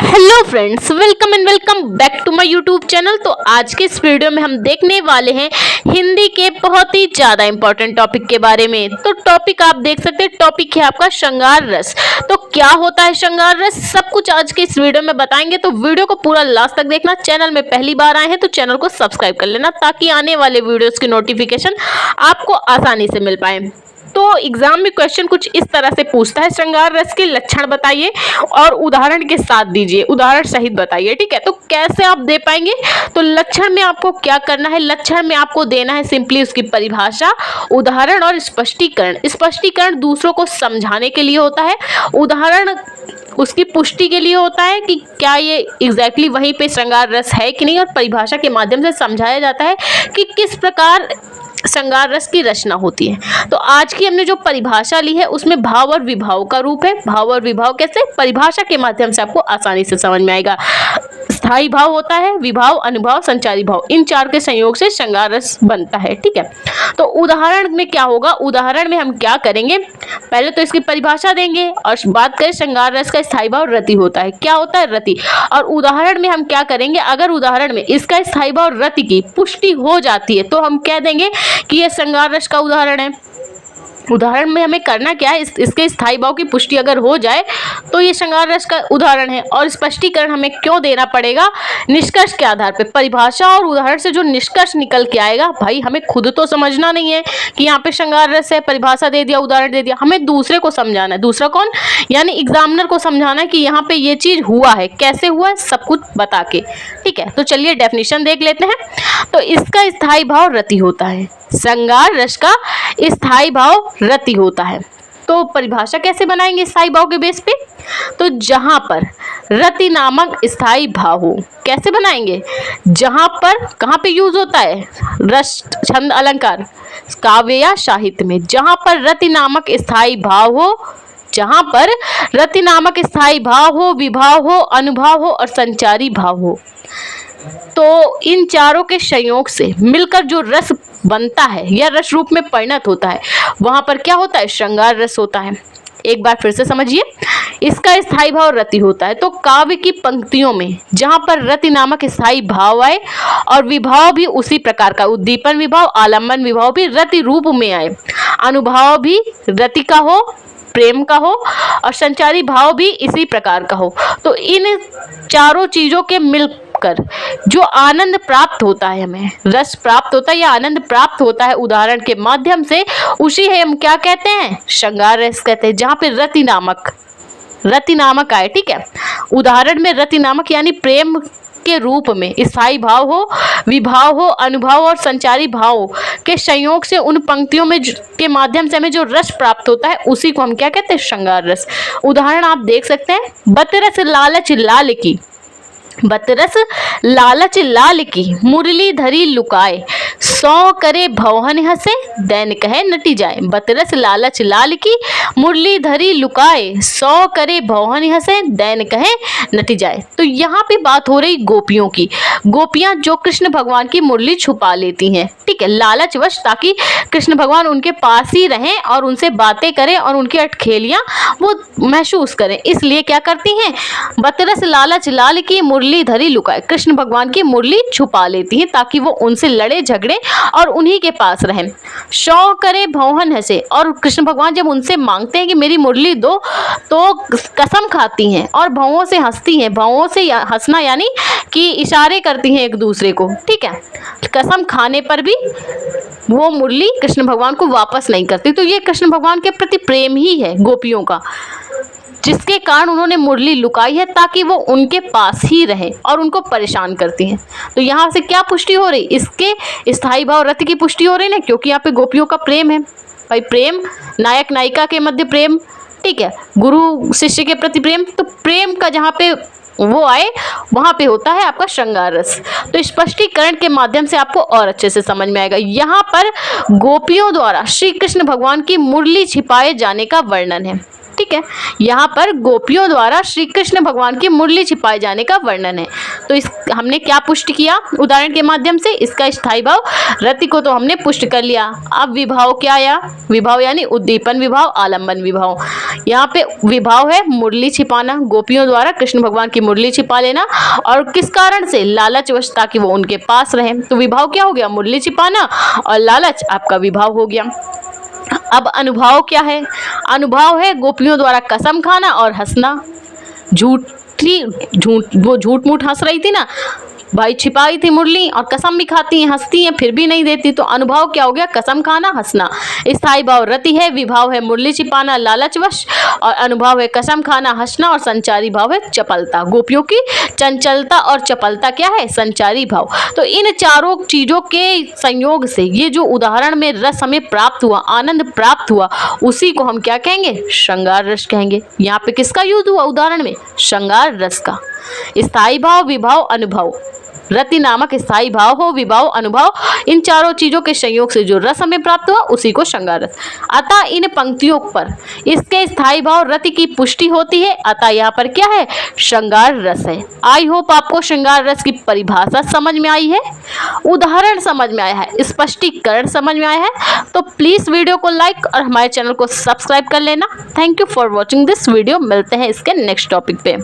Hello friends, welcome and welcome back to my YouTube channel. तो आज के इस वीडियो में हम देखने वाले हैं हिंदी के बहुत ही ज़्यादा इंपॉर्टेंट टॉपिक के बारे में। तो टॉपिक आप देख सकते हैं, टॉपिक है आपका श्रृंगार रस। तो क्या होता है श्रृंगार रस, सब कुछ आज के इस वीडियो में बताएंगे। तो वीडियो को पूरा लास्ट तक देखना। चैनल में पहली बार आए हैं तो चैनल को सब्सक्राइब कर लेना, ताकि आने वाले वीडियोज़ की नोटिफिकेशन आपको आसानी से मिल पाए। तो एग्जाम में क्वेश्चन कुछ इस तरह से पूछता है, श्रृंगार रस के लक्षण बताइए और उदाहरण के साथ दीजिए, उदाहरण सहित बताइए। ठीक है, तो कैसे आप दे पाएंगे? तो लक्षण में आपको क्या करना है, लक्षण में आपको देना है सिंपली उसकी परिभाषा, उदाहरण और स्पष्टीकरण। स्पष्टीकरण दूसरों को समझाने के लिए होता है, उदाहरण उसकी पुष्टि के लिए होता है कि क्या ये एग्जैक्टली वहीं पे श्रृंगार रस है कि नहीं, और परिभाषा के माध्यम से समझाया जाता है कि किस प्रकार श्रृंगार रस की रचना होती है। तो आज की हमने जो परिभाषा ली है उसमें भाव और विभाव का रूप है। भाव और विभाव कैसे, परिभाषा के माध्यम से आपको आसानी से समझ में आएगा। स्थायी भाव होता है, विभाव, अनुभाव, संचारी भाव, इन चार के संयोग से श्रृंगार रस बनता है। ठीक है, तो उदाहरण में क्या होगा, उदाहरण में हम क्या करेंगे, पहले तो इसकी परिभाषा देंगे और बात करें श्रृंगार रस का स्थायी भाव रति होता है। क्या होता है, रति। और उदाहरण में हम क्या करेंगे, अगर उदाहरण में इसका स्थायी भाव रति की पुष्टि हो जाती है तो हम कह देंगे कि यह श्रृंगार रस का उदाहरण है। उदाहरण में हमें करना क्या है, इसके स्थायी भाव की पुष्टि अगर हो जाए तो ये श्रृंगार रस का उदाहरण है। और स्पष्टीकरण हमें क्यों देना पड़ेगा, निष्कर्ष के आधार पे। परिभाषा और उदाहरण से जो निष्कर्ष निकल के आएगा, भाई हमें खुद तो समझना नहीं है कि यहाँ पे श्रृंगार रस है, परिभाषा दे दिया, उदाहरण दे दिया, हमें दूसरे को समझाना है। दूसरा कौन, यानी एग्जामिनर को समझाना है कि यहाँ पे ये चीज हुआ है, कैसे हुआ है, सब कुछ बता के। ठीक है, तो चलिए डेफिनेशन देख लेते हैं। तो इसका स्थायी भाव रति होता है, श्रृंगार रस का स्थायी भाव रति होता है। तो परिभाषा कैसे बनाएंगे स्थायी भाव के बेस पे, तो जहां पर रति नामक स्थायी भाव हो, कैसे बनाएंगे, जहां पर, कहां पे यूज होता है, रस, छंद, अलंकार, काव्य या साहित्य में, जहां पर रति नामक स्थायी भाव हो, जहां पर रति नामक स्थायी भाव हो, विभाव हो, अनुभाव हो और संचारी भाव हो। तो इन चारों के संयोग से मिलकर जो रस बनता है या रस रूप में परिणत होता है, वहां पर क्या होता है, श्रृंगार रस होता है। एक बार फिर से समझिए, इसका स्थायी भाव रति होता है। तो काव्य की पंक्तियों में जहां पर रति नामक स्थायी भाव आए और विभाव भी उसी प्रकार का, उद्दीपन विभाव, आलम्बन विभाव भी रति रूप में आए, अनुभाव भी रति का हो, प्रेम का हो, और संचारी भाव भी इसी प्रकार का हो, तो इन चारों चीजों के मिलकर जो आनंद प्राप्त होता है, हमें रस प्राप्त होता है या आनंद प्राप्त होता है उदाहरण के माध्यम से, उसी है हम क्या कहते हैं, श्रृंगार रस कहते हैं। जहां पे रति नामक आए, ठीक है, उदाहरण में रति नामक यानी प्रेम के रूप में स्थायी भाव हो, विभाव हो, अनुभाव और संचारी भाव के संयोग से उन पंक्तियों में के माध्यम से हमें जो रस प्राप्त होता है, उसी को हम क्या कहते हैं, श्रृंगार रस। उदाहरण आप देख सकते हैं, बतरस लालच लाल की, बतरस लालच लाल की, मुरली धरी लुकाए, सौ करे भवहन हंसे, दैन कहे नटी जाए। बतरस लालच लाल की, मुरली धरी लुकाए, सौ करे भवहन हंसे, दैन कहे नटी जाए। तो यहाँ पे बात हो रही गोपियों की। गोपियां जो कृष्ण भगवान की मुरली छुपा लेती हैं, ठीक है, लालचवश, ताकि कृष्ण भगवान उनके पास ही रहें और उनसे बातें करें और उनकी अटखेलियां वो महसूस करें, इसलिए क्या करती हैं, बतरस लालच लाल की, मुरली धरी लुकाए, कृष्ण भगवान की मुरली छुपा लेती हैं ताकि वो उनसे लड़े झगड़े और उन्हीं के पास रहें। शौ करे भौहन हंसे, और कृष्ण भगवान जब उनसे मांगते हैं कि मेरी मुरली दो, तो कसम खाती हैं और भौहों से हंसती हैं। भौहों से हंसना यानी कि इशारे करती हैं एक दूसरे को, ठीक है, कसम खाने पर भी वो मुरली कृष्ण भगवान को वापस नहीं करती। तो ये कृष्ण भगवान के प्रति प्रेम ही है गोपियों का, जिसके कारण उन्होंने मुरली लुकाई है ताकि वो उनके पास ही रहे और उनको परेशान करती हैं। तो यहाँ से क्या पुष्टि हो रही, इसके स्थायी भाव रति की पुष्टि हो रही ना, क्योंकि यहाँ पे गोपियों का प्रेम है। भाई प्रेम, नायक नायिका के मध्य प्रेम, ठीक है, गुरु शिष्य के प्रति प्रेम, तो प्रेम का जहाँ पे वो आए वहां पे होता है आपका श्रृंगार रस। तो स्पष्टीकरण के माध्यम से आपको और अच्छे से समझ में आएगा। यहाँ पर गोपियों द्वारा श्री कृष्ण भगवान की मुरली छिपाए जाने का वर्णन है, ठीक है। यहाँ पर गोपियों द्वारा श्री कृष्ण भगवान की मुरली छिपाए जाने का वर्णन है। तो इस हमने क्या पुष्ट किया उदाहरण के माध्यम से, इसका स्थायी भाव रति को तो हमने पुष्ट कर लिया। अब विभाव क्या आया, विभाव यानी उद्दीपन विभाव, आलंबन विभाव। यहाँ पे विभाव है मुरली छिपाना, गोपियों द्वारा कृष्ण भगवान की मुरली छिपा लेना, और किस कारण से, लालचवश, ताकि वो उनके पास रहे। तो विभाव क्या हो गया, मुरली छिपाना, और लालच आपका विभाव हो गया। अब अनुभाव क्या है, अनुभाव है गोपियों द्वारा कसम खाना और हंसना, वो झूठ मूठ हंस रही थी ना भाई, छिपाई थी मुरली और कसम भी खाती हैं, हंसती हैं, फिर भी नहीं देती। तो अनुभाव क्या हो गया, कसम खाना, हंसना। स्थायी भाव रति है, विभाव है मुरली छिपाना, लालचवश, और अनुभाव है कसम खाना, हंसना, और संचारी भाव है चपलता। गोपियों की चंचलता और चपलता क्या है, संचारी भाव। तो इन चारों चीजों के संयोग से ये जो उदाहरण में रस हमें प्राप्त हुआ, आनंद प्राप्त हुआ, उसी को हम क्या कहेंगे, श्रृंगार रस कहेंगे। यहाँ पे किसका यूज हुआ उदाहरण में, श्रृंगार रस का। स्थायी भाव, विभाव, अनुभव, रति नामक स्थायी भाव हो, विभाव, अनुभव, इन चारों चीजों के संयोग से जो रस हमें प्राप्त हुआ उसी को श्रृंगार रस। अतः इन पंक्तियों पर इसके स्थायी भाव रति की पुष्टि होती है, अतः यहाँ पर क्या है, श्रृंगार रस है। आई होप आपको श्रृंगार रस की परिभाषा समझ में आई है, उदाहरण समझ में आया है, स्पष्टीकरण समझ में आया है। तो प्लीज वीडियो को लाइक और हमारे चैनल को सब्सक्राइब कर लेना। Thank you for watching this video. मिलते हैं इसके नेक्स्ट टॉपिक पे।